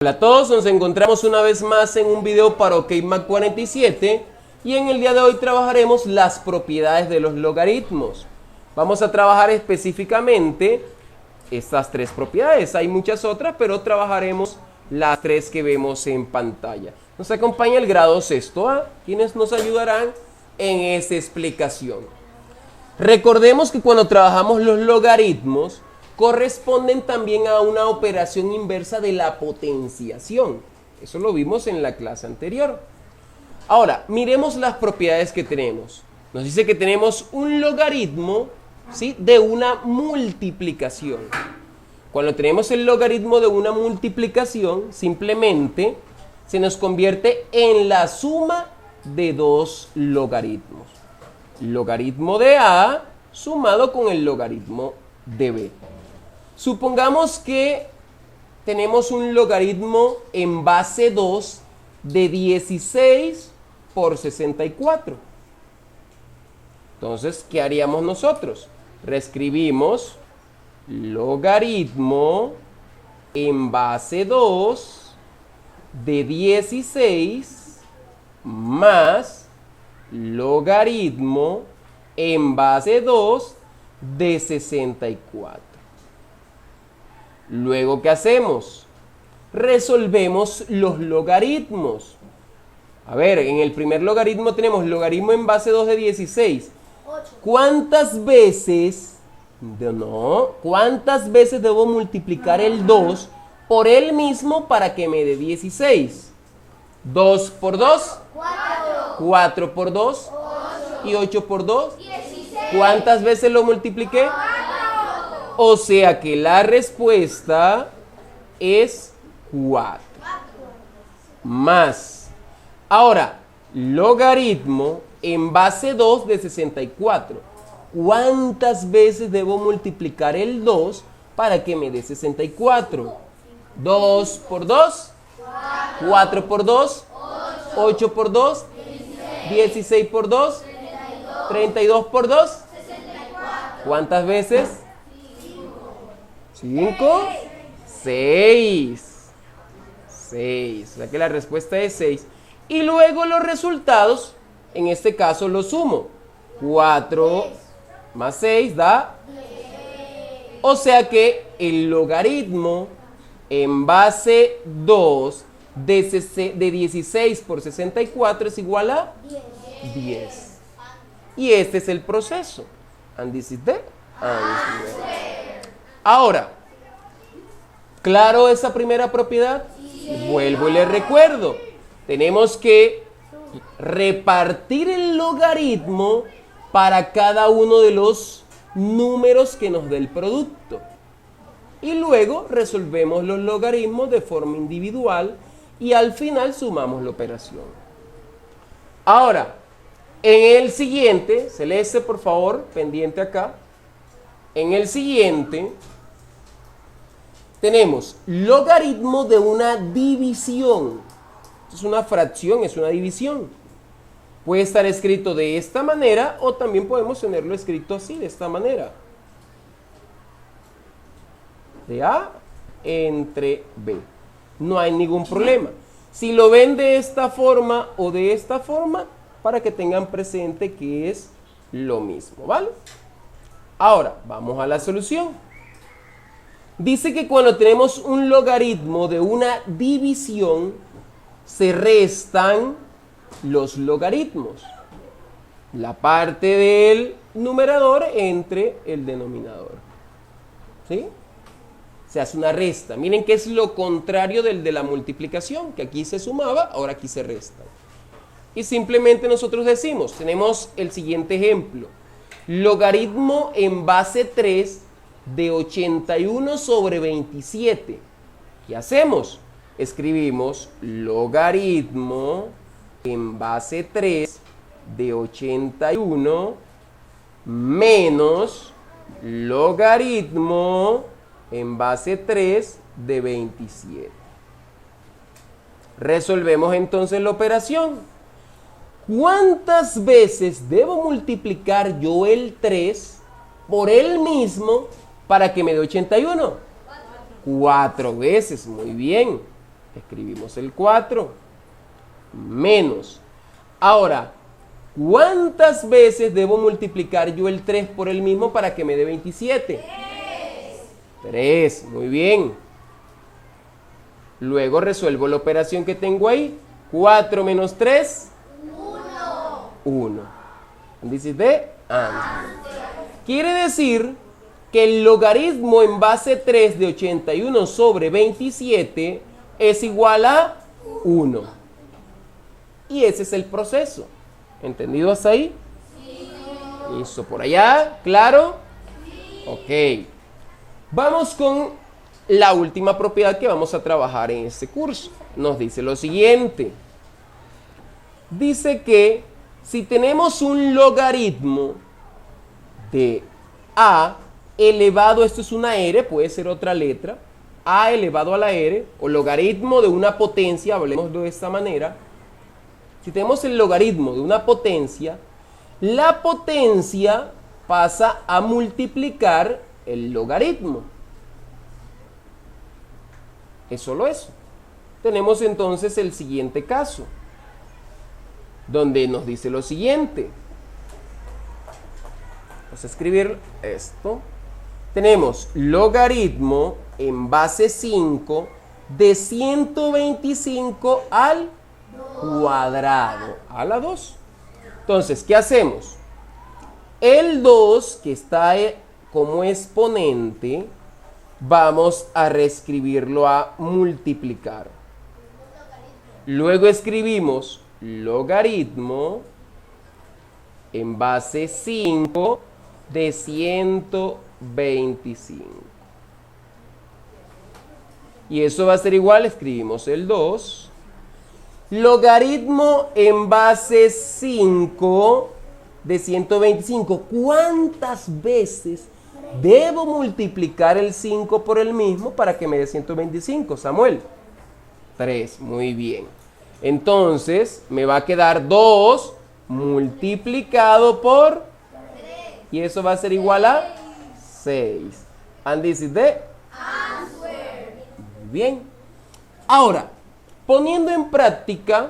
Hola a todos, nos encontramos una vez más en un video para OkMath 47 y en el día de hoy trabajaremos las propiedades de los logaritmos. Vamos a trabajar específicamente estas tres propiedades. Hay muchas otras, pero trabajaremos las tres que vemos en pantalla. Nos acompaña el grado sexto A, quienes nos ayudarán en esta explicación. Recordemos que cuando trabajamos los logaritmos, corresponden también a una operación inversa de la potenciación. Eso lo vimos en la clase anterior. Ahora, miremos las propiedades que tenemos. Nos dice que tenemos un logaritmo, ¿sí?, de una multiplicación. Cuando tenemos el logaritmo de una multiplicación, simplemente se nos convierte en la suma de dos logaritmos. Logaritmo de A sumado con el logaritmo de B. Supongamos que tenemos un logaritmo en base 2 de 16 por 64. Entonces, ¿qué haríamos nosotros? Reescribimos logaritmo en base 2 de 16 más logaritmo en base 2 de 64. Luego, ¿qué hacemos? Resolvemos los logaritmos. A ver, en el primer logaritmo tenemos logaritmo en base 2 de 16. 8. ¿Cuántas veces debo multiplicar el 2 por él mismo para que me dé 16? 2 por 2, 4. 4 por 2 y 8 por 2. 16. ¿Cuántas veces lo multipliqué? O sea que la respuesta es 4. Más. Ahora, logaritmo en base 2 de 64. ¿Cuántas veces debo multiplicar el 2 para que me dé 64? 2 por 2, 4 por 2, 8 por 2, 16 por 2, 32 por 2. ¿Cuántas veces? 5, 6. 6. O sea que la respuesta es 6. Y luego los resultados, en este caso los sumo. 4 más 6 da. O sea que el logaritmo en base 2 de 16 por 64 es igual a 10. Y este es el proceso. And this is the answer. Ahora, ¿claro esa primera propiedad? Sí. Vuelvo y les recuerdo. Tenemos que repartir el logaritmo para cada uno de los números que nos dé el producto. Y luego resolvemos los logaritmos de forma individual y al final sumamos la operación. Ahora, en el siguiente, Celeste, por favor, pendiente acá. En el siguiente tenemos logaritmo de una división. Es una fracción, es una división. Puede estar escrito de esta manera o también podemos tenerlo escrito así, de esta manera. De A entre B. No hay ningún problema. Si lo ven de esta forma o de esta forma, para que tengan presente que es lo mismo, ¿vale? Ahora, vamos a la solución. Dice que cuando tenemos un logaritmo de una división, se restan los logaritmos. La parte del numerador entre el denominador. ¿Sí? Se hace una resta. Miren que es lo contrario del de la multiplicación, que aquí se sumaba, ahora aquí se resta. Y simplemente nosotros decimos, tenemos el siguiente ejemplo. Logaritmo en base 3 de 81 sobre 27. ¿Qué hacemos? Escribimos logaritmo en base 3 de 81 menos logaritmo en base 3 de 27. Resolvemos entonces la operación. ¿Cuántas veces debo multiplicar yo el 3 por él mismo para que me dé 81? 4 veces, muy bien. Escribimos el 4 menos. Ahora, ¿cuántas veces debo multiplicar yo el 3 por el mismo para que me dé 27? 3, muy bien. Luego resuelvo la operación que tengo ahí. 4 menos 3. 1. Dice de quiere decir que el logaritmo en base 3 de 81 sobre 27 es igual a 1. Y ese es el proceso. ¿Entendido hasta ahí? Sí. ¿Listo por allá? ¿Claro? Sí. Ok. Vamos con la última propiedad que vamos a trabajar en este curso. Nos dice lo siguiente. Dice que si tenemos un logaritmo de a elevado, esto es una r, puede ser otra letra, a elevado a la r, o logaritmo de una potencia, hablemos de esta manera. Si tenemos el logaritmo de una potencia, la potencia pasa a multiplicar el logaritmo. Es solo eso. Tenemos entonces el siguiente caso, donde nos dice lo siguiente. Vamos a escribir esto. Tenemos logaritmo en base 5 de 125 al cuadrado, a la 2. Entonces, ¿qué hacemos? El 2, que está como exponente, vamos a reescribirlo a multiplicar. Luego escribimos logaritmo en base 5 de 125. Y eso va a ser igual, escribimos el 2. Logaritmo en base 5 de 125. ¿Cuántas veces debo multiplicar el 5 por el mismo para que me dé 125, Samuel? 3, muy bien. Entonces, me va a quedar 2 multiplicado por 3. Y eso va a ser igual a 6. And this is the answer. Muy bien. Ahora, poniendo en práctica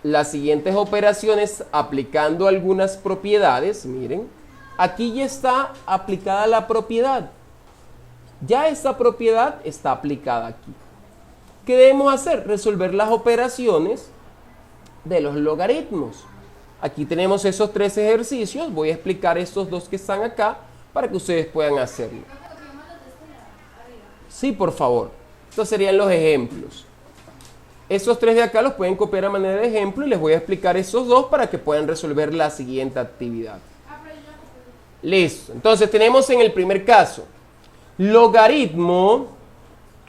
las siguientes operaciones, aplicando algunas propiedades, miren, aquí ya está aplicada la propiedad. Ya esta propiedad está aplicada aquí. ¿Qué debemos hacer? Resolver las operaciones de los logaritmos. Aquí tenemos esos 3 ejercicios. Voy a explicar estos 2 que están acá para que ustedes puedan hacerlo. Sí, por favor. Estos serían los ejemplos. Esos 3 de acá los pueden copiar a manera de ejemplo y les voy a explicar esos 2 para que puedan resolver la siguiente actividad. Listo. Entonces tenemos en el primer caso logaritmo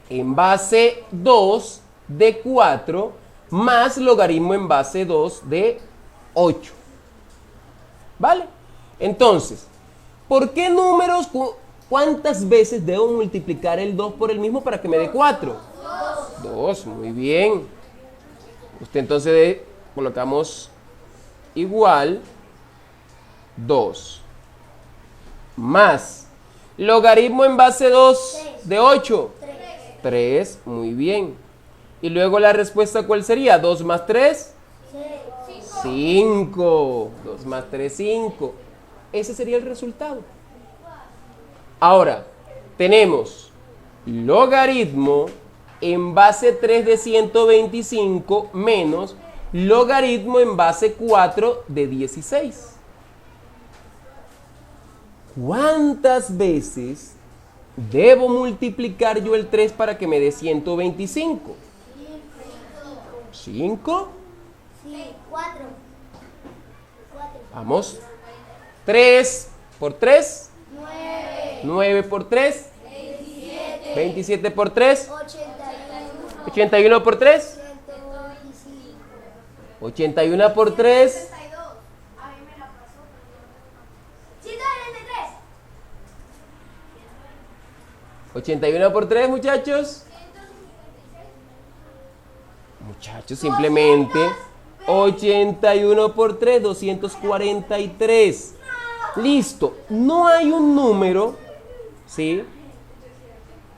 en base 2 de 4 más logaritmo en base 2 de 8. ¿Vale? Entonces, ¿por qué números? ¿Cuántas veces debo multiplicar el 2 por el mismo para que me dé 4? 2, muy bien. Usted entonces colocamos igual 2 más logaritmo en base 2 de 8. 3, muy bien. Y luego la respuesta, ¿cuál sería? 2 más 3. 5. 2 más 3, 5. Ese sería el resultado. Ahora, tenemos logaritmo en base 3 de 125 menos logaritmo en base 4 de 16. ¿Cuántas veces debo multiplicar yo el 3 para que me dé 125? 5. Sí, 4. Vamos. 3 por 3. 9. 9 por 3. 27. 27 por 3. 81. 81 por 3. 125. 81 por 3. 62. A mí me la pasó. 193. 81 por 3, muchachos. Muchachos, simplemente 81 por 3, 243. Listo. No hay un número, ¿sí?,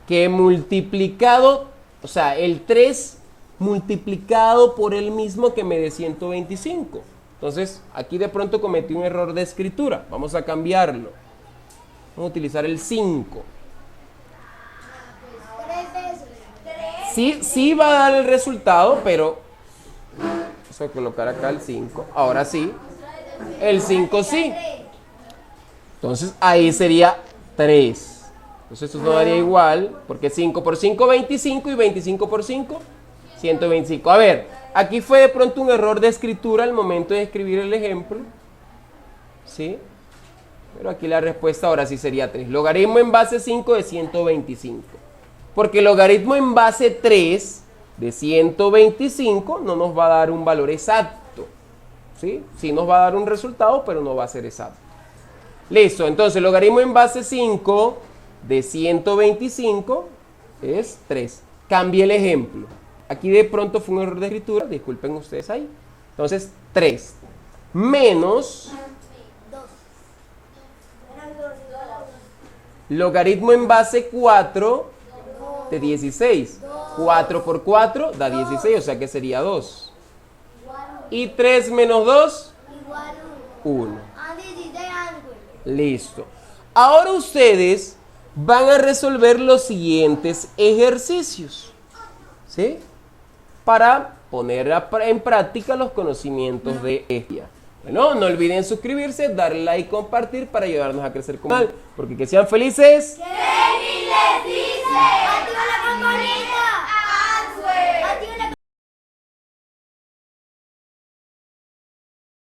que multiplicado O sea, el 3 multiplicado por el mismo que me dé 125. Entonces, aquí de pronto cometí un error de escritura. Vamos a cambiarlo. Vamos a utilizar el 5. 3 veces. 3. Sí va a dar el resultado, pero vamos a colocar acá el 5. Ahora sí. El 5 sí. Entonces, ahí sería 3. Entonces esto no daría igual, porque 5 por 5, 25, y 25 por 5, 125. A ver, aquí fue de pronto un error de escritura al momento de escribir el ejemplo. ¿Sí? Pero aquí la respuesta ahora sí sería 3. Logaritmo en base 5 de 125. Porque el logaritmo en base 3 de 125 no nos va a dar un valor exacto. ¿Sí? Sí nos va a dar un resultado, pero no va a ser exacto. Listo, entonces logaritmo en base 5 de 125 es 3. Cambie el ejemplo. Aquí de pronto fue un error de escritura, disculpen ustedes ahí. Entonces, 3 menos logaritmo en base 4 de 16. 4 por 4 da 16, o sea que sería 2. Y 3 menos 2, Igual 1.1. Listo. Ahora ustedes van a resolver los siguientes ejercicios, ¿sí? Para poner en práctica los conocimientos de ella. Bueno, no olviden suscribirse, darle like y compartir para ayudarnos a crecer como canal. Porque que sean felices. ¡Activa la campanita!